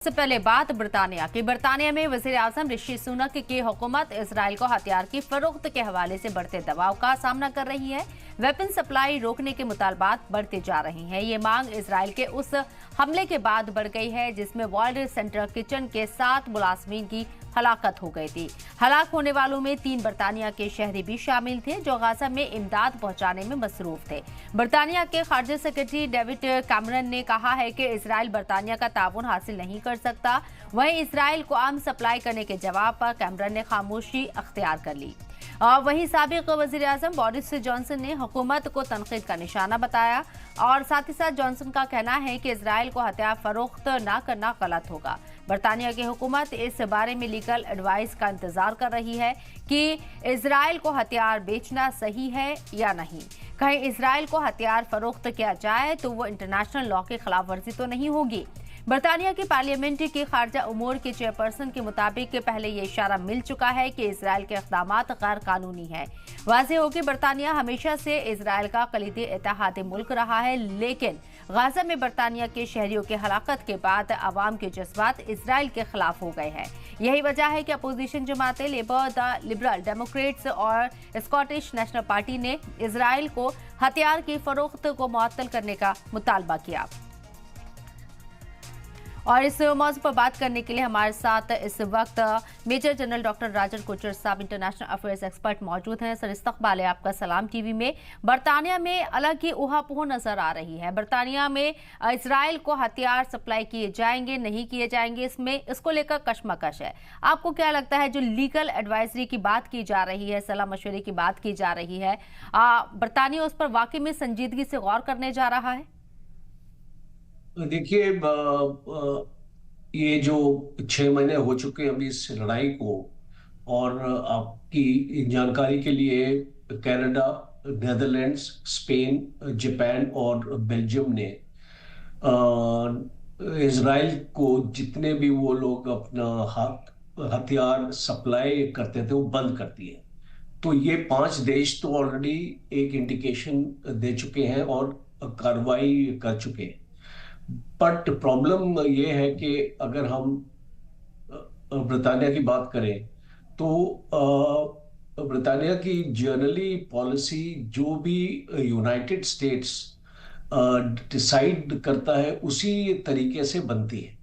सबसे पहले बात बरतानिया में वजीर आजम ऋषि सुनक की हुकूमत इसराइल को हथियार की फरोख्त के हवाले से बढ़ते दबाव का सामना कर रही है। वेपन सप्लाई रोकने के मुतालबात बढ़ते जा रहे हैं। ये मांग इसराइल के उस हमले के बाद बढ़ गई है जिसमें वर्ल्ड सेंट्रल किचन के 7 मुलाजमीन की हलाकत हो गई थी। हलाक होने वालों में 3 बरतानिया के शहरी भी शामिल थे जो गाजा में इमदाद पहुंचाने में मसरूफ थे। बरतानिया के खारजा सेक्रेटरी डेविड कैमरन ने कहा है कि इसराइल बरतानिया का ताउन हासिल नहीं कर सकता। वहीं इसराइल को आर्म सप्लाई करने के जवाब पर कैमरन ने खामोशी अख्तियार कर ली। वहीं साबिक वजीर आजम बोरिस जॉनसन ने हुकूमत को तनकीद का निशाना बताया और साथ ही साथ जॉनसन का कहना है कि इसराइल को हथियार फरोख्त न करना गलत होगा। बरतानिया की हुकूमत इस बारे में लीगल एडवाइस का इंतजार कर रही है कि इसराइल को हथियार बेचना सही है या नहीं। कहीं इसराइल को हथियार फरोख्त किया जाए तो वो इंटरनेशनल लॉ की खिलाफ वर्जी तो नहीं होगी। बरतानिया की पार्लियामेंट की खारजा उमूर के चेयरपर्सन के मुताबिक पहले ये इशारा मिल चुका है कि इसराइल के इक़दाम गैर कानूनी है। वाज़ेह हो कि बरतानिया हमेशा से इसराइल का कलीदी इत्तेहादी मुल्क रहा है, लेकिन गाजा में बरतानिया के शहरियों की हलाकत के बाद अवाम के जज्बात इसराइल के खिलाफ हो गए हैं। यही वजह है कि अपोजिशन जमातें लेबर, द लिबरल डेमोक्रेट्स और स्कॉटिश नेशनल पार्टी ने इसराइल को हथियार की फरोख्त को मुअत्तल करने का मुतालबा किया। और इस मौजू पर बात करने के लिए हमारे साथ इस वक्त मेजर जनरल डॉक्टर राजन कोचर साहब इंटरनेशनल अफेयर्स एक्सपर्ट मौजूद हैं। सर, इस्तकबाल है आपका सलाम टीवी में। बरतानिया में अलग ही ऊहापोह नजर आ रही है। बरतानिया में इसराइल को हथियार सप्लाई किए जाएंगे नहीं किए जाएंगे, इसको लेकर कशमकश है। आपको क्या लगता है, जो लीगल एडवाइजरी की बात की जा रही है, सलाह मशवरे की बात की जा रही है, बरतानिया उस पर वाकई में संजीदगी से गौर करने जा रहा है? देखिए, ये जो 6 महीने हो चुके हैं अभी इस लड़ाई को, और आपकी जानकारी के लिए कनाडा, नेदरलैंड्स, स्पेन, जापान और बेल्जियम ने इजराइल को जितने भी वो लोग अपना हथियार सप्लाई करते थे वो बंद कर दिए। तो ये 5 देश तो ऑलरेडी एक इंडिकेशन दे चुके हैं और कार्रवाई कर चुके हैं। बट प्रॉब्लम ये है कि अगर हम ब्रिटानिया की बात करें तो ब्रिटानिया की जनरली पॉलिसी जो भी यूनाइटेड स्टेट्स डिसाइड करता है उसी तरीके से बनती है।